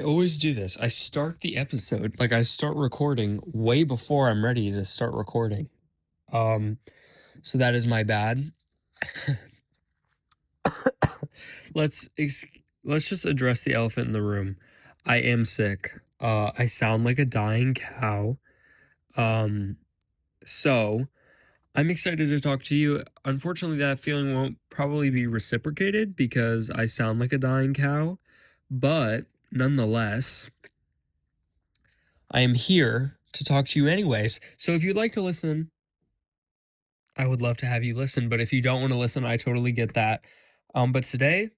I always do this. I start the episode, like I start recording way before I'm ready to start recording. Um, so that is my bad. let's ex- let's just address the elephant in the room. I am sick. I sound like a dying cow. Um, so I'm excited to talk to you. Unfortunately, that feeling won't probably be reciprocated because I sound like a dying cow, but nonetheless, I am here to talk to you anyways. So if you'd like to listen, I would love to have you listen. But if you don't want to listen, I totally get that. But today,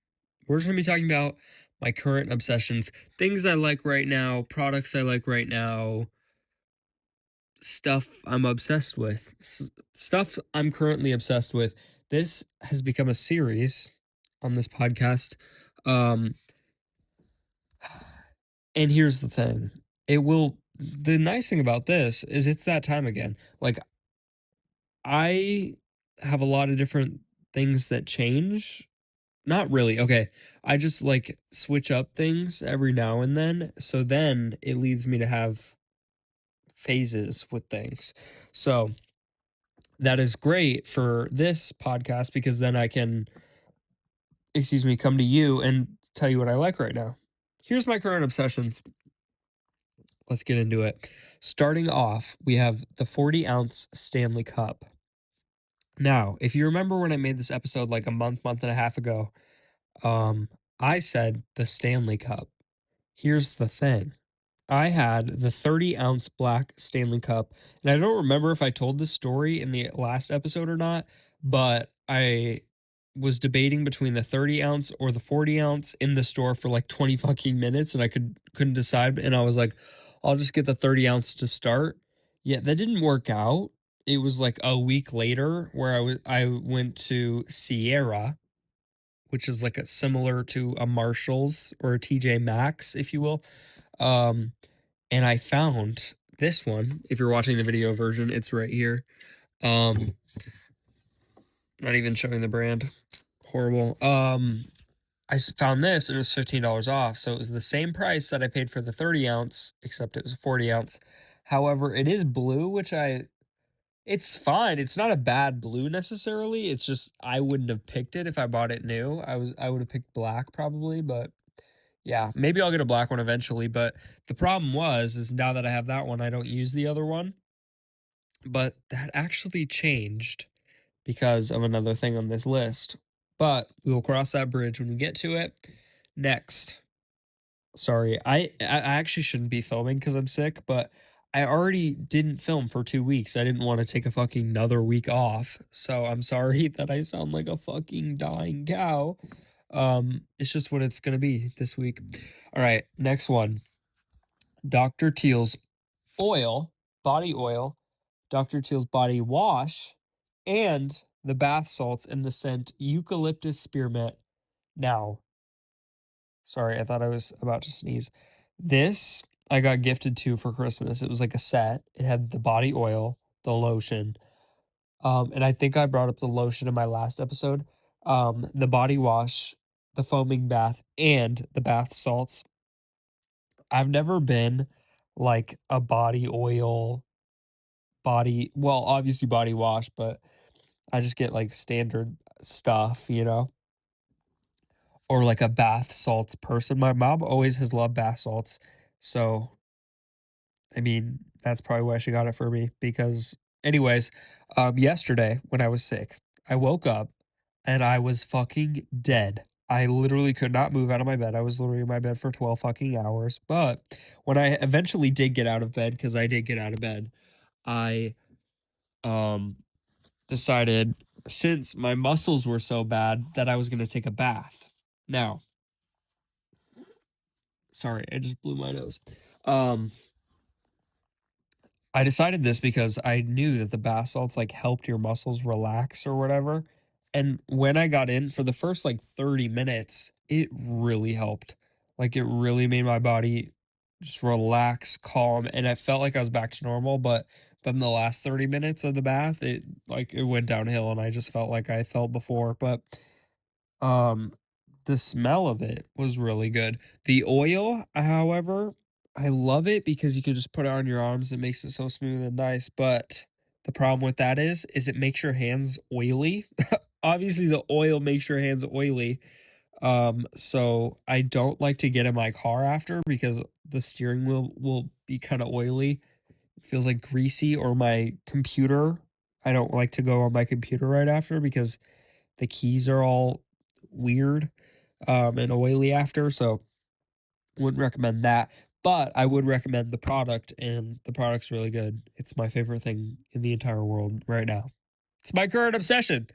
we're just going to be talking about my current obsessions, things I like right now, products I like right now, stuff I'm obsessed with, stuff I'm currently obsessed with. This has become a series on this podcast. Um, and here's the thing, the nice thing about this is it's that time again. Like, I have a lot of different things that change. Not really. Okay. I just like switch up things every now and then. So then it leads me to have phases with things. So that is great for this podcast because then I can, come to you and tell you what I like right now. Here's my current obsessions. Let's get into it. Starting off, we have the 40-ounce Stanley Cup. Now, if you remember when I made this episode like a month and a half ago, Um, I said the Stanley Cup. Here's the thing. I had the 30-ounce black Stanley Cup, and I don't remember if I told this story in the last episode or not, but I was debating between the 30-ounce or the 40-ounce in the store for like 20 fucking minutes, and I couldn't decide, and I was like, I'll just get the 30-ounce to start. Yeah, that didn't work out. It was like a week later where I went to Sierra, which is like a similar to a Marshalls or a TJ Maxx, if you will. Um, and I found this one. If you're watching the video version, it's right here. Um, Not even showing the brand. Horrible. Found this and it was $15 off. So it was the same price that I paid for the 30-ounce, except it was a 40-ounce. However, it is blue, it's fine. It's not a bad blue necessarily. It's just I wouldn't have picked it if I bought it new. I would have picked black probably, but yeah, maybe I'll get a black one eventually, but the problem is now that I have that one, I don't use the other one. But that actually changed because of another thing on this list. But we will cross that bridge when we get to it. Next. Sorry, I actually shouldn't be filming because I'm sick, but I already didn't film for 2 weeks. I didn't want to take a fucking another week off. So I'm sorry that I sound like a fucking dying cow. It's just what it's gonna be this week. All right, next one. Dr. Teal's oil, body oil, Dr. Teal's body wash, and the bath salts in the scent eucalyptus spearmint. Now, sorry, I thought I was about to sneeze. This I got gifted to for Christmas. It was like a set. It had the body oil, the lotion, and I think I brought up the lotion in my last episode. The body wash, the foaming bath, and the bath salts. I've never been like a body oil, well, obviously body wash, but I just get like standard stuff, or like a bath salts person. My mom always has loved bath salts. So, I mean, that's probably why she got it for me because anyways, yesterday when I was sick, I woke up and I was fucking dead. I literally could not move out of my bed. I was literally in my bed for 12 fucking hours. But when I eventually did get out of bed, because I did get out of bed, I um decided since my muscles were so bad that I was going to take a bath. Now, sorry, I just blew my nose. Um I decided this because I knew that the bath salts like helped your muscles relax or whatever. And when I got in for the first like 30 minutes, it really helped. Like it really made my body just relax, calm, and I felt like I was back to normal, but then the last 30 minutes of the bath, it went downhill and I just felt like I felt before. But um the smell of it was really good. The oil, however, I love it because you can just put it on your arms, it makes it so smooth and nice, but the problem with that is it makes your hands oily. Obviously, the oil makes your hands oily, so I don't like to get in my car after because the steering wheel will be kinda oily. It feels, like, greasy, or my computer. I don't like to go on my computer right after because the keys are all weird, and oily after, so wouldn't recommend that, but I would recommend the product, and the product's really good. It's my favorite thing in the entire world right now. It's my current obsession.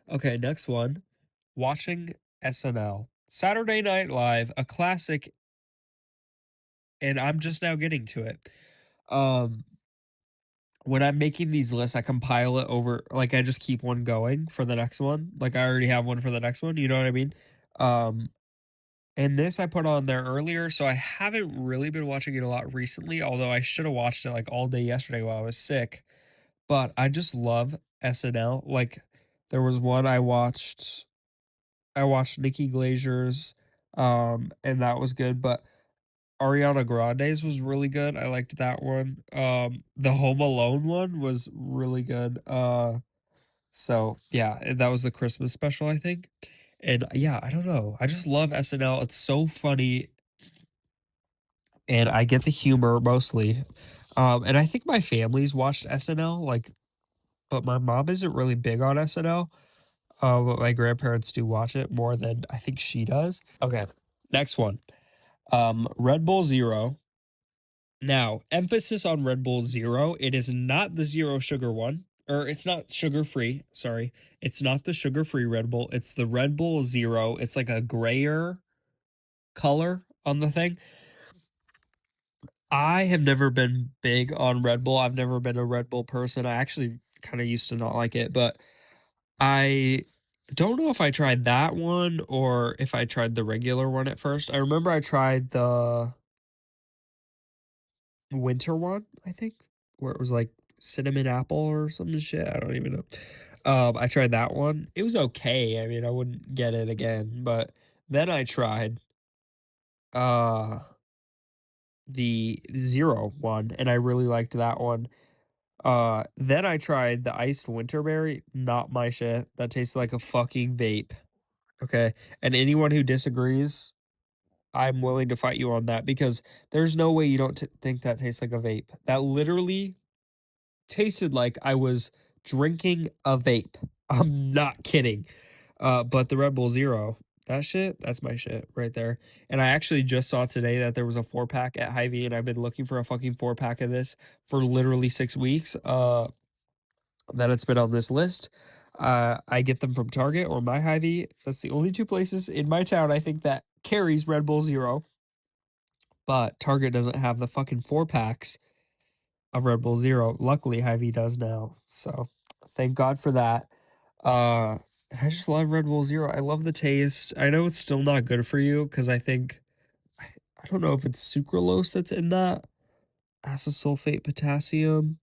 Okay, next one. Watching SNL. Saturday Night Live, a classic, and I'm just now getting to it. Um, when I'm making these lists, I compile it over like, I just keep one going for the next one. Like, I already have one for the next one, you know what I mean? Um, and this I put on there earlier, so I haven't really been watching it a lot recently, although I should have watched it, like, all day yesterday while I was sick. But I just love SNL. Like, there was one I watched Nikki Glazer's, and that was good, but Ariana Grande's was really good. I liked that one. The Home Alone one was really good. So yeah, and that was the Christmas special, I think. And yeah, I don't know. I just love SNL. It's so funny, and I get the humor mostly. And I think my family's watched SNL, like, but my mom isn't really big on SNL. But my grandparents do watch it more than I think she does. Okay, next one. Red Bull Zero. Now, emphasis on Red Bull Zero. It is not the zero sugar one, or it's not sugar free. Sorry, it's not the sugar free Red Bull. It's the Red Bull Zero. It's like a grayer color on the thing. I have never been big on Red Bull. I've never been a Red Bull person. I actually kind of used to not like it, but I don't know if I tried that one or if I tried the regular one at first. I remember I tried the winter one, I think, where it was like cinnamon apple or some shit. I don't even know. I tried that one. It was okay. I mean, I wouldn't get it again, but then I tried uh the zero one and I really liked that one. Then I tried the iced winterberry, not my shit. That tastes like a fucking vape. Okay. And anyone who disagrees, I'm willing to fight you on that because there's no way you don't think that tastes like a vape. That literally tasted like I was drinking a vape. I'm not kidding. But the Red Bull Zero, that shit, that's my shit right there. And I actually just saw today that there was a 4-pack at Hy-Vee, and I've been looking for a fucking 4-pack of this for literally 6 weeks. That it's been on this list. I get them from Target or my Hy-Vee. That's the only two places in my town I think that carries Red Bull Zero. But Target doesn't have the fucking 4-packs of Red Bull Zero. Luckily, Hy-Vee does now. So thank God for that. Uh, I just love Red Bull Zero. I love the taste. I know it's still not good for you because I think I don't know if it's sucralose that's in that. Acesulfate potassium.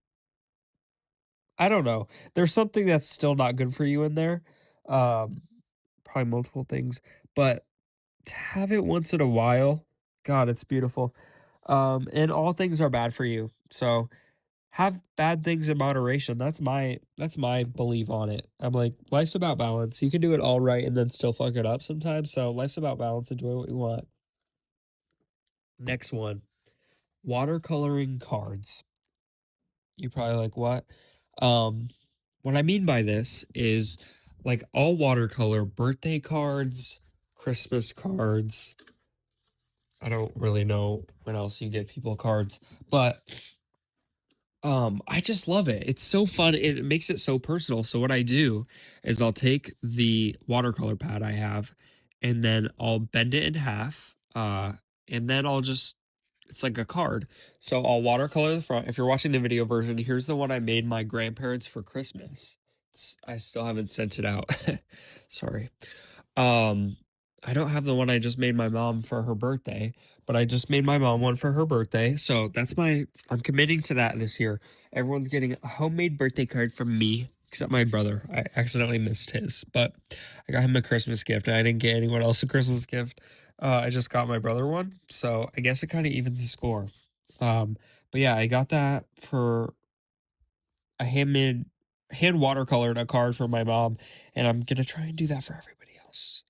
I don't know. There's something that's still not good for you in there. Um, Probably multiple things, but to have it once in a while, God, it's beautiful. And all things are bad for you. So have bad things in moderation. That's my belief on it. I'm like, life's about balance. You can do it all right and then still fuck it up sometimes. So life's about balance. Enjoy what you want. Next one. Watercoloring cards. You're probably like, what? Um, what I mean by this is like all watercolor birthday cards, Christmas cards. I don't really know when else you get people cards, but I just love it. It's so fun. It makes it so personal. So what I do is I'll take the watercolor pad I have and then I'll bend it in half. And then I'll just it's like a card. So I'll watercolor the front. If you're watching the video version, here's the one I made my grandparents for Christmas. I still haven't sent it out. Sorry. Um, I don't have the one I just made my mom for her birthday, but I just made my mom one for her birthday. So I'm committing to that this year. Everyone's getting a homemade birthday card from me except my brother. I accidentally missed his, but I got him a Christmas gift, and I didn't get anyone else a Christmas gift. I just got my brother one, so I guess it kind of evens the score. Um, but yeah, I got that for a handmade, hand watercolored a card for my mom, and I'm gonna try and do that for everybody else.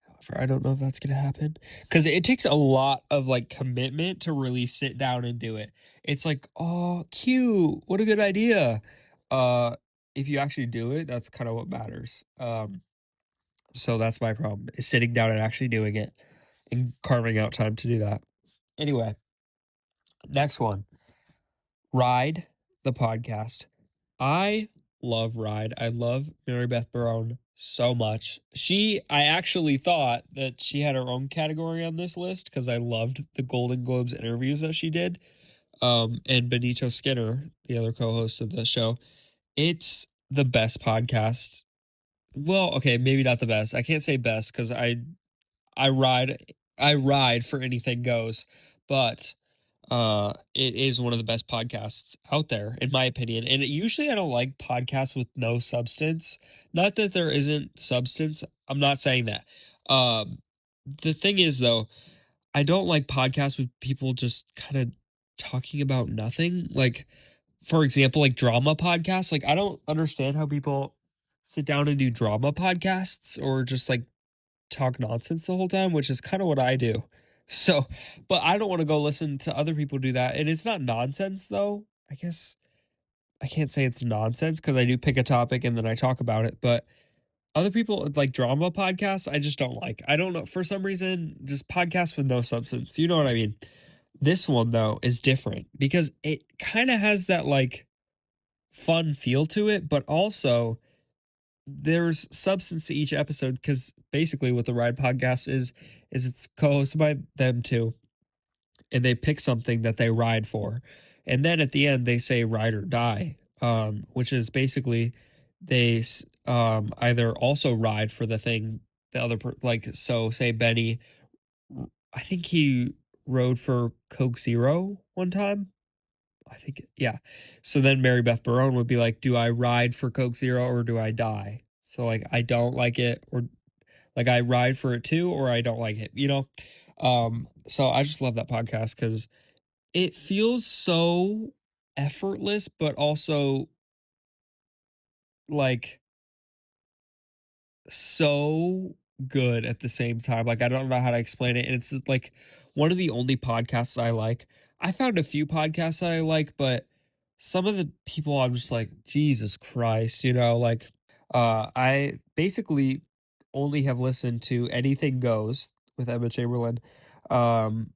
However, I don't know if that's gonna happen because it takes a lot of like commitment to really sit down and do it. It's like, oh, cute, what a good idea. Uh, if you actually do it, that's kind of what matters. So that's my problem is sitting down and actually doing it and carving out time to do that. Anyway, next one, Ride the podcast. I love Ride. I love Mary Beth Barone so much. I actually thought that she had her own category on this list because I loved the Golden Globes interviews that she did. And Benito Skinner, the other co-host of the show, it's the best podcast. Well, okay, maybe not the best. I can't say best because I ride I ride for anything goes, but it is one of the best podcasts out there in my opinion. And usually I don't like podcasts with no substance. Not that there isn't substance. I'm not saying that. Um the thing is though, I don't like podcasts with people just kind of talking about nothing. Like for example, like drama podcasts. Like I don't understand how people sit down and do drama podcasts or just like talk nonsense the whole time, which is kind of what I do. So, but I don't want to go listen to other people do that. And it's not nonsense though. I guess I can't say it's nonsense because I do pick a topic and then I talk about it. But other people like drama podcasts, I just don't like. I don't know. For some reason, just podcasts with no substance. You know what I mean? This one though is different because it kind of has that like fun feel to it, but also there's substance to each episode because basically what the Ride podcast is it's co-hosted by them too, and they pick something that they ride for, and then at the end they say ride or die, which is basically either also ride for the thing the like so say Benny, I think he rode for Coke Zero one time. I think yeah. So then Mary Beth Barone would be like, "Do I ride for Coke Zero or do I die?" So like I don't like it or like I ride for it too or I don't like it, you know? So I just love that podcast cuz it feels so effortless but also like so good at the same time. Like, I don't know how to explain it, and it's, like, one of the only podcasts I like. I found a few podcasts that I like, but some of the people I'm just like, "Jesus Christ," you know, like, I basically only have listened to Anything Goes with Emma Chamberlain, um,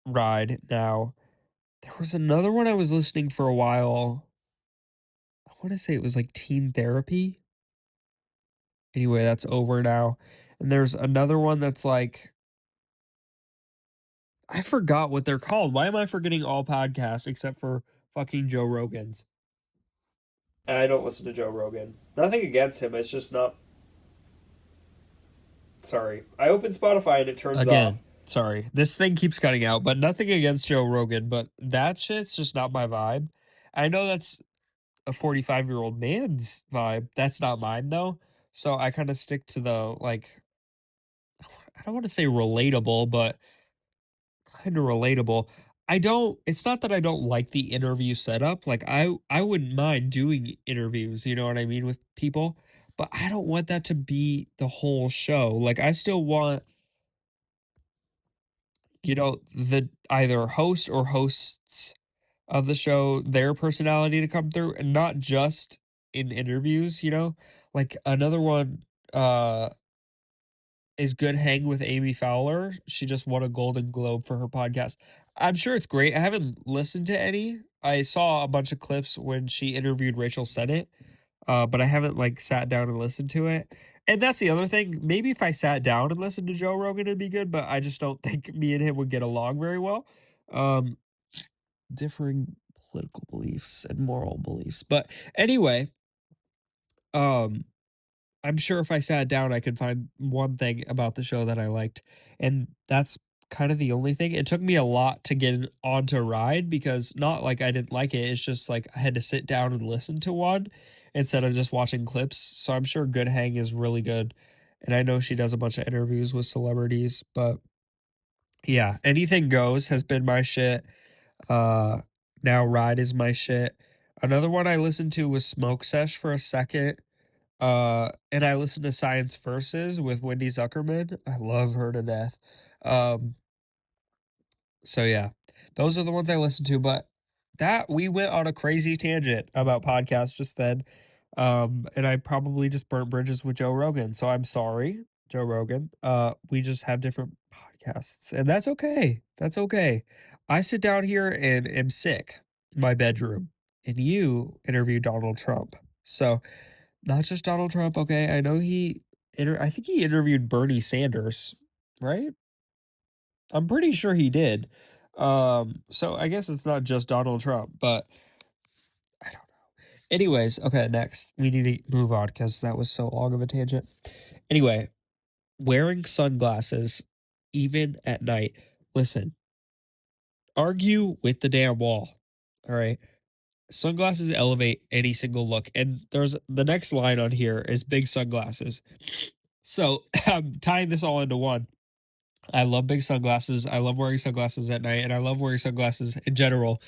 Ride now. There was another one I was listening for a while. I wanna say it was, like, Teen Therapy? Anyway, that's over now, and there's another one that's, like I forgot what they're called. Why am I forgetting all podcasts except for fucking Joe Rogan's? And I don't listen to Joe Rogan. Nothing against him, it's just not sorry. I open Spotify and it turns off. Again, sorry. This thing keeps cutting out, but nothing against Joe Rogan, but that shit's just not my vibe. I know that's a 45-year-old man's vibe. That's not mine though. So I kind of stick to the like I don't want to say relatable, but kind of relatable. I don't it's not that I don't like the interview setup. Like I wouldn't mind doing interviews, you know what I mean, with people, but I don't want that to be the whole show. Like I still want, you know, the either host or hosts of the show, their personality to come through and not just in interviews, you know? Like another one is Good Hang with Amy Fowler. She just won a Golden Globe for her podcast. I'm sure it's great. I haven't listened to any. I saw a bunch of clips when she interviewed Rachel Sennett, but I haven't like sat down and listened to it. And that's the other thing. Maybe if I sat down and listened to Joe Rogan, it'd be good. But I just don't think me and him would get along very well. Um, Differing political beliefs and moral beliefs. But anyway, um, I'm sure if I sat down, I could find one thing about the show that I liked, and that's kind of the only thing. It took me a lot to get onto Ride because not like I didn't like it, it's just like I had to sit down and listen to one instead of just watching clips. So I'm sure Good Hang is really good. And I know she does a bunch of interviews with celebrities, but yeah, Anything Goes has been my shit. Uh Now Ride is my shit. Another one I listened to was Smoke Sesh for a second. And I listened to Science Versus with Wendy Zuckerman. I love her to death. Um so yeah, those are the ones I listen to, but that we went on a crazy tangent about podcasts just then. And I probably just burnt bridges with Joe Rogan. So I'm sorry, Joe Rogan. We just have different podcasts, and that's okay. That's okay. I sit down here and am sick in my bedroom, and you interview Donald Trump. So not just Donald Trump, okay? I know I think he interviewed Bernie Sanders, right? I'm pretty sure he did. So I guess it's not just Donald Trump, but I don't know. Anyways, okay, next. We need to move on because that was so long of a tangent. Anyway, wearing sunglasses even at night. Listen, argue with the damn wall. All right. Sunglasses elevate any single look. And there's the next line on here is big sunglasses. So I'm tying this all into one. I love big sunglasses. I love wearing sunglasses at night, and I love wearing sunglasses in general.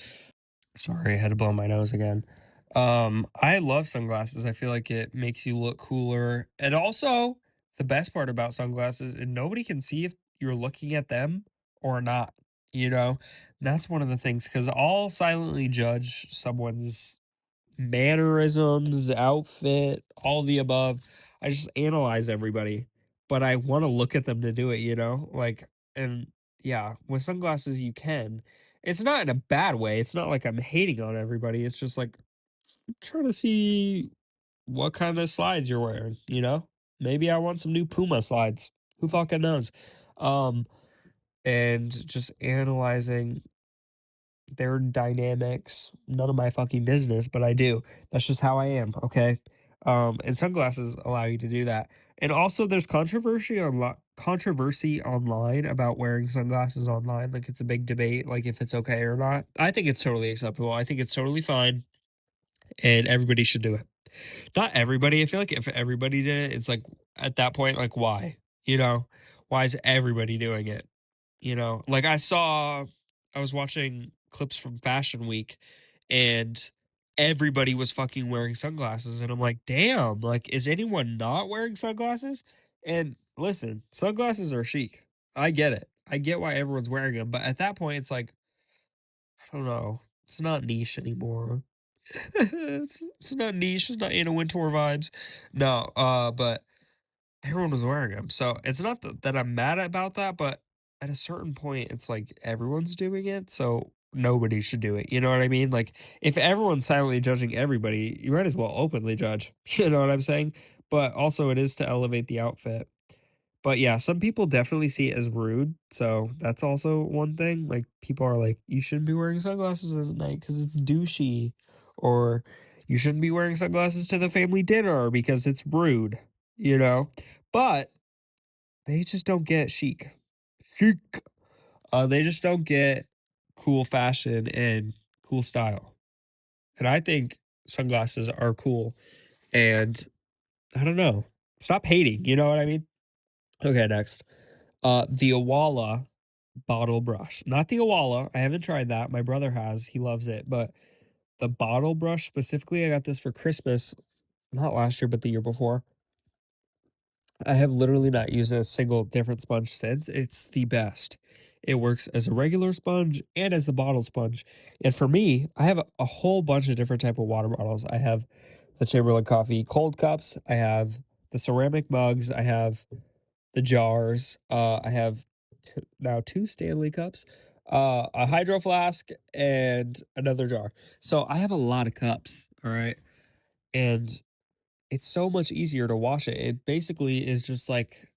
Sorry, I had to blow my nose again. I love sunglasses. I feel like it makes you look cooler. And also, the best part about sunglasses is nobody can see if you're looking at them or not. You know, that's one of the things because I'll silently judge someone's mannerisms, outfit, all the above. I just analyze everybody, but I want to look at them to do it, you know? Like, and yeah, with sunglasses, you can. It's not in a bad way. It's not like I'm hating on everybody. It's just like I'm trying to see what kind of slides you're wearing, you know? Maybe I want some new Puma slides. Who fucking knows? Um, and just analyzing their dynamics, none of my fucking business, but I do. That's just how I am, okay? And sunglasses allow you to do that. And also there's controversy online about wearing sunglasses online. Like it's a big debate, like if it's okay or not. I think it's totally acceptable. I think it's totally fine and everybody should do it. Not everybody. I feel like if everybody did it, it's like at that point, like why? You know? Why is everybody doing it? You know, like I was watching clips from Fashion Week and everybody was fucking wearing sunglasses. And I'm like, damn, like, is anyone not wearing sunglasses? And listen, sunglasses are chic. I get it. I get why everyone's wearing them. But at that point, it's like, I don't know. It's not niche anymore. It's not niche. It's not Anna Wintour vibes. No, but everyone was wearing them, so it's not that I'm mad about that, but at a certain point, it's like everyone's doing it, so nobody should do it, you know what I mean? Like, if everyone's silently judging everybody, you might as well openly judge, you know what I'm saying? But also it is to elevate the outfit. But yeah, some people definitely see it as rude, so that's also one thing, like, people are like, "You shouldn't be wearing sunglasses at night because it's douchey," or, "You shouldn't be wearing sunglasses to the family dinner because it's rude," you know? But they just don't get chic. Chic. They just don't get cool fashion and cool style. And I think sunglasses are cool. And I don't know. Stop hating. You know what I mean? Okay, next. The Awala bottle brush. Not the Awala. I haven't tried that. My brother has. He loves it. But the bottle brush specifically, I got this for Christmas. Not last year, but the year before. I have literally not used a single different sponge since. It's the best. It works as a regular sponge and as a bottle sponge. And for me, I have a whole bunch of different type of water bottles. I have the Chamberlain Coffee cold cups. I have the ceramic mugs. I have the jars. I have now two Stanley cups, a hydro flask, and another jar. So I have a lot of cups. All right, and it's so much easier to wash it. It basically is just like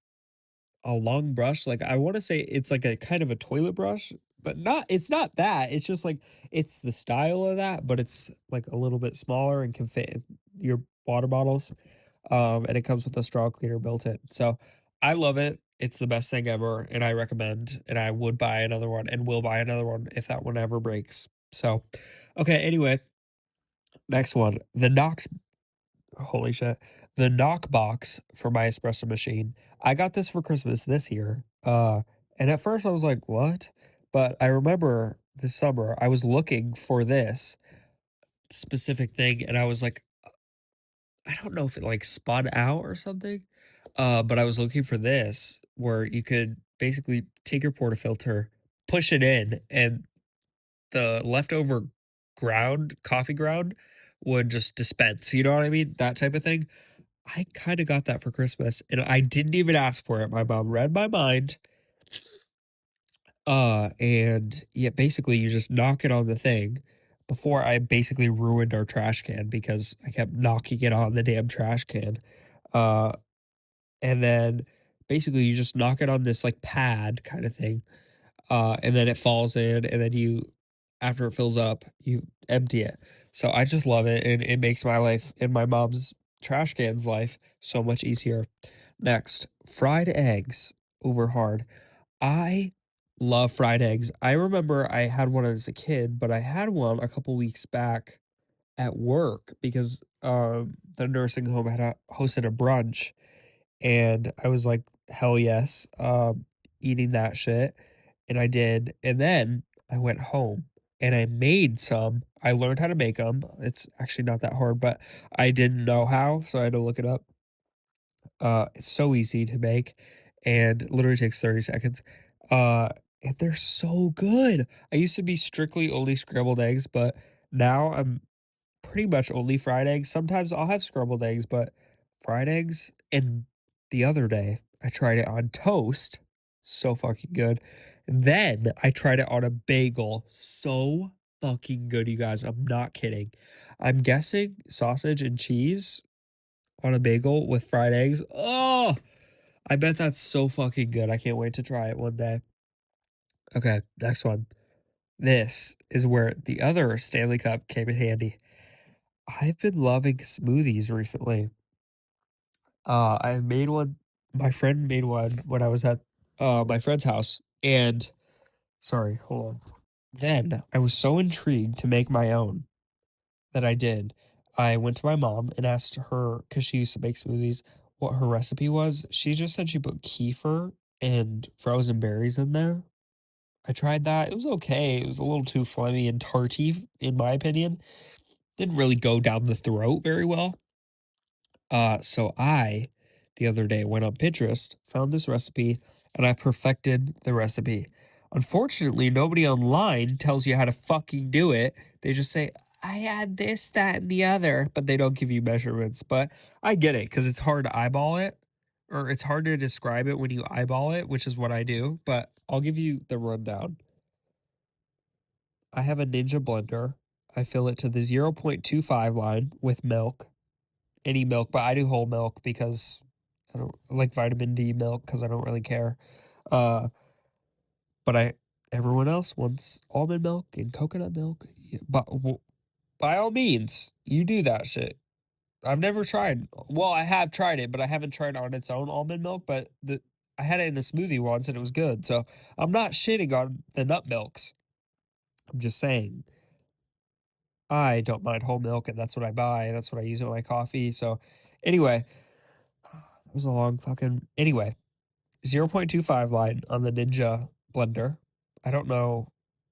a long brush, like, I wanna say it's like a kind of a toilet brush, but it's not that, it's just like it's the style of that, but it's, like, a little bit smaller and can fit in your water bottles, and it comes with a straw cleaner built in, so I love it. It's the best thing ever, and I recommend, and I would buy another one and will buy another one if that one ever breaks. So, okay, anyway, next one. The Knox holy shit. The Knock box for my espresso machine. I got this for Christmas this year. And at first I was like, "What?" But I remember this summer I was looking for this specific thing and I was like, I don't know if it like spun out or something. But I was looking for this where you could basically take your portafilter, push it in, and the leftover ground, coffee ground would just dispense. You know what I mean? That type of thing. I kinda got that for Christmas, and I didn't even ask for it. My mom read my mind, and yeah, basically, you just knock it on the thing before I basically ruined our trash can because I kept knocking it on the damn trash can. Uh, and then basically, you just knock it on this, like, pad kinda thing, and then it falls in, and then after it fills up, you empty it. So I just love it, and it makes my life and my mom's trash can's life so much easier. Next, fried eggs over hard. I love fried eggs. I remember I had one as a kid, but I had one a couple weeks back at work because the nursing home had hosted a brunch, and I was like, hell yes, eating that shit. And I did. And then I went home and I made some. I learned how to make them. It's actually not that hard, but I didn't know how, so I had to look it up. It's so easy to make and literally takes 30 seconds. Uh, and they're so good. I used to be strictly only scrambled eggs, but now I'm pretty much only fried eggs. Sometimes I'll have scrambled eggs, but fried eggs. And the other day, I tried it on toast. So fucking good. And then I tried it on a bagel. So fucking good, you guys. I'm not kidding. I'm guessing sausage and cheese on a bagel with fried eggs. Oh, I bet that's so fucking good. I can't wait to try it one day. Okay, next one. This is where the other Stanley Cup came in handy. I've been loving smoothies recently. I made one. My friend made one when I was at my friend's house. And sorry, hold on. Then I was so intrigued to make my own that I did. I went to my mom and asked her, because she used to make smoothies, what her recipe was. She just said she put kefir and frozen berries in there. I tried that. It was okay. It was a little too phlegmy and tarty, in my opinion. Didn't really go down the throat very well. So the other day, went on Pinterest, found this recipe, and I perfected the recipe. Unfortunately, nobody online tells you how to fucking do it. They just say, I add this, that, and the other, but they don't give you measurements. But I get it because it's hard to eyeball it, or it's hard to describe it when you eyeball it, which is what I do. But I'll give you the rundown. I have a Ninja blender. I fill it to the 0.25 line with milk, any milk, but I do whole milk because I don't like vitamin D milk because I don't really care. Uh, but everyone else wants almond milk and coconut milk. But by all means, you do that shit. I've never tried. Well, I have tried it, but I haven't tried on its own almond milk. But I had it in a smoothie once and it was good. So I'm not shitting on the nut milks. I'm just saying I don't mind whole milk, and that's what I buy. That's what I use in my coffee. So anyway, that was a long fucking anyway. 0.25 line on the Ninja blender. I don't know.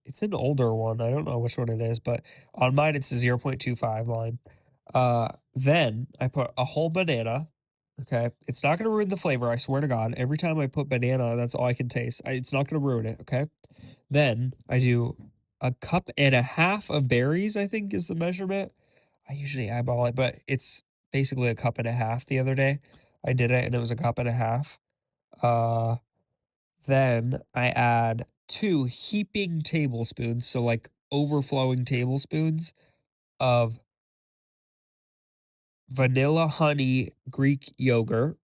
It's an older one. I don't know which one it is, but on mine it's a 0.25 line. Then I put a whole banana. Okay. It's not going to ruin the flavor. I swear to God. Every time I put banana, that's all I can taste. It's not going to ruin it. Okay. Then I do a cup and a half of berries, I think is the measurement. I usually eyeball it, but it's basically a cup and a half the other day. I did it and it was a cup and a half. Uh, then I add 2 heaping tablespoons, so, like, overflowing tablespoons of vanilla honey Greek yogurt.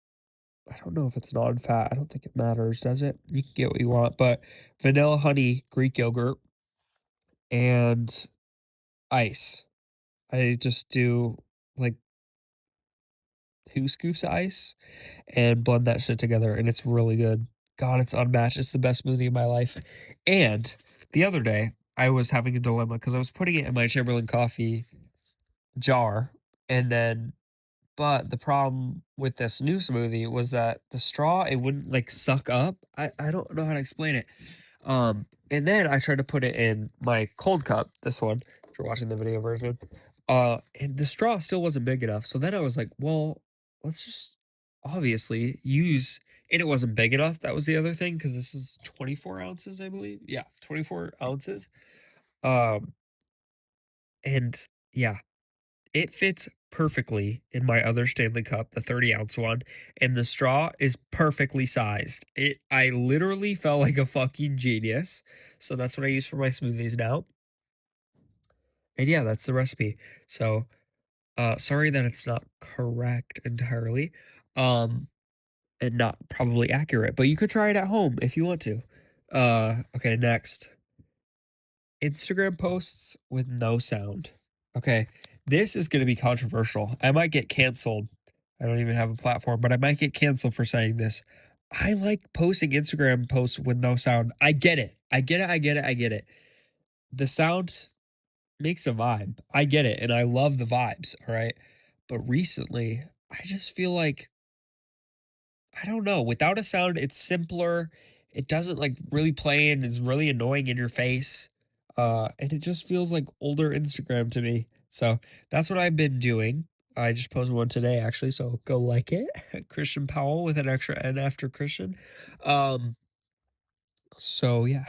I don't know if it's non-fat, I don't think it matters, does it? You can get what you want, but vanilla honey Greek yogurt and ice. I just do, like, 2 scoops of ice and blend that shit together, and it's really good. God, it's unmatched. It's the best smoothie of my life. And the other day, I was having a dilemma because I was putting it in my Chamberlain coffee jar, and then but the problem with this new smoothie was that the straw, it wouldn't, like, suck up. I don't know how to explain it. And then I tried to put it in my cold cup, this one, if you're watching the video version, and the straw still wasn't big enough. So then I was like, well, let's just obviously use, and it wasn't big enough. That was the other thing because this is 24 ounces, I believe. Yeah, 24 ounces. Um, and yeah, it fits perfectly in my other Stanley Cup, the 30-ounce one, and the straw is perfectly sized. I literally felt like a fucking genius. So that's what I use for my smoothies now. And yeah, that's the recipe. So, sorry that it's not correct entirely, um, and not probably accurate, but you could try it at home if you want to. Okay, next. Instagram posts with no sound. Okay, this is gonna be controversial. I might get canceled. I don't even have a platform, but I might get canceled for saying this. I like posting Instagram posts with no sound. I get it. I get it. I get it. I get it. The sound makes a vibe. I get it, and I love the vibes, all right? But recently, I just feel like I don't know. Without a sound, it's simpler. It doesn't like really play and is really annoying in your face. And it just feels like older Instagram to me. So that's what I've been doing. I just posted one today actually, so go like it. Christian Powell with an extra N after Christian. Um, so yeah,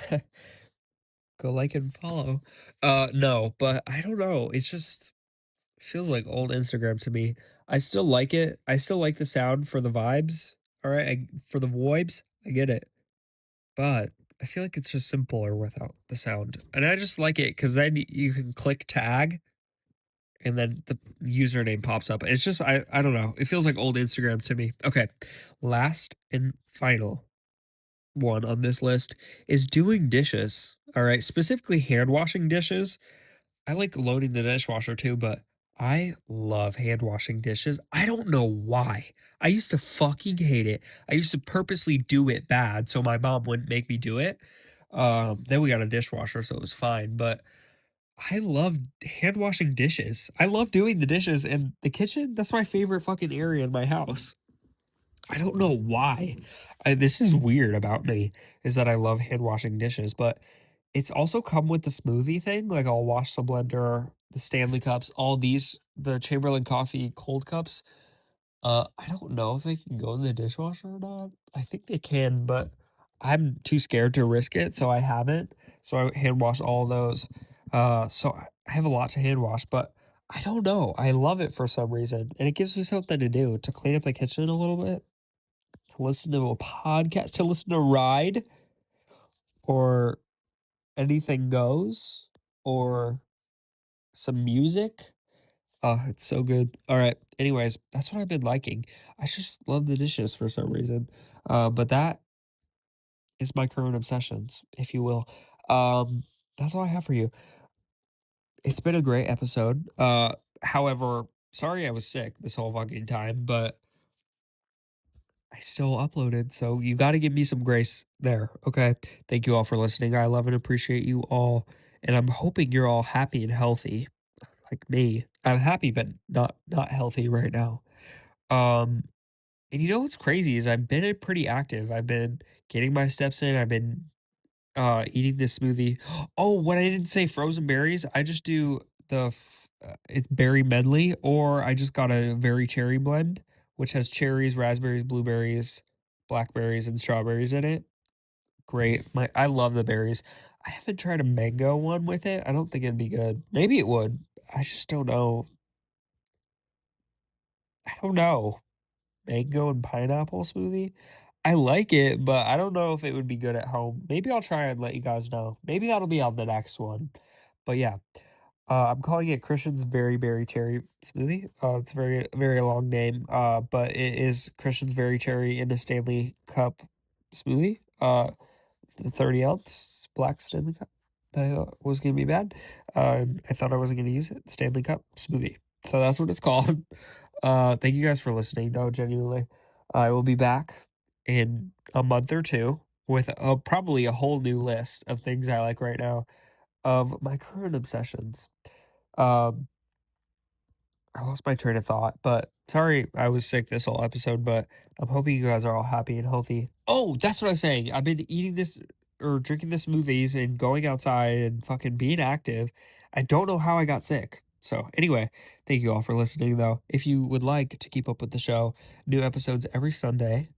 go like and follow. No, but I don't know. It's just feels like old Instagram to me. I still like it. I still like the sound for the vibes. All right, for the vibes, I get it. But I feel like it's just simpler without the sound. And I just like it because then you can click tag and then the username pops up. It's just, I don't know. It feels like old Instagram to me. Okay. Last and final one on this list is doing dishes. All right. Specifically hand washing dishes. I like loading the dishwasher too, but I love hand washing dishes. I don't know why. I used to fucking hate it. I used to purposely do it bad so my mom wouldn't make me do it. Then we got a dishwasher, so it was fine. But I love hand washing dishes. I love doing the dishes in the kitchen. That's my favorite fucking area in my house. I don't know why. This is weird about me is that I love hand washing dishes, but it's also come with the smoothie thing. Like I'll wash the blender, the Stanley cups, all these, the Chamberlain coffee cold cups. I don't know if they can go in the dishwasher or not. I think they can, but I'm too scared to risk it, so I haven't. So I hand wash all those. So I have a lot to hand wash, but I don't know. I love it for some reason, and it gives me something to do to clean up the kitchen a little bit, to listen to a podcast, to listen to Ride or Anything Goes or some music. Oh, it's so good. All right. Anyways, that's what I've been liking. I just love the dishes for some reason. But that is my current obsessions, if you will. Um, that's all I have for you. It's been a great episode. However, sorry I was sick this whole fucking time, but I still uploaded, so you got to give me some grace there. Okay. Thank you all for listening. I love and appreciate you all, and I'm hoping you're all happy and healthy, like me. I'm happy, but not healthy right now. Um, And you know what's crazy is I've been pretty active. I've been getting my steps in. I've been eating this smoothie. Oh, what I didn't say, frozen berries. I just do it's berry medley, or I just got a very cherry blend, which has cherries, raspberries, blueberries, blackberries, and strawberries in it. Great. I love the berries. I haven't tried a mango one with it. I don't think it'd be good. Maybe it would. I just don't know. I don't know. Mango and pineapple smoothie. I like it, but I don't know if it would be good at home. Maybe I'll try and let you guys know. Maybe that'll be on the next one. But yeah, I'm calling it Christian's Very Berry Cherry Smoothie. It's a very long name, but it is Christian's Very Cherry in a Stanley Cup smoothie. The 30-ounce black Stanley Cup that I thought was gonna be bad. I thought I wasn't gonna use it. Stanley Cup smoothie. So that's what it's called. Thank you guys for listening. No, genuinely, I will be back in a month or 2 with probably a whole new list of things I like right now of my current obsessions. Um, I lost my train of thought, but sorry I was sick this whole episode, but I'm hoping you guys are all happy and healthy. Oh, that's what I was saying. I've been eating this or drinking the smoothies and going outside and fucking being active. I don't know how I got sick. So, anyway, thank you all for listening, though. If you would like to keep up with the show, new episodes every Sunday.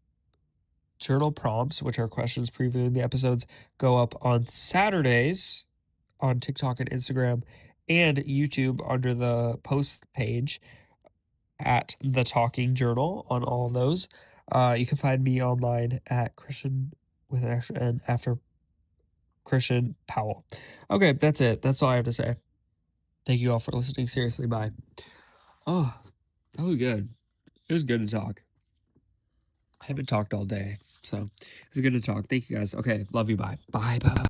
Journal prompts, which are questions previewing the episodes, go up on Saturdays on TikTok and Instagram and YouTube under the post page at the Talking Journal on all of those. You can find me online at Christian with an extra N after Christian Powell. Okay, that's it. That's all I have to say. Thank you all for listening. Seriously, bye. Oh, that was good. It was good to talk. I haven't talked all day, so it was good to talk. Thank you guys. Okay, love you. Bye. Bye. Bye.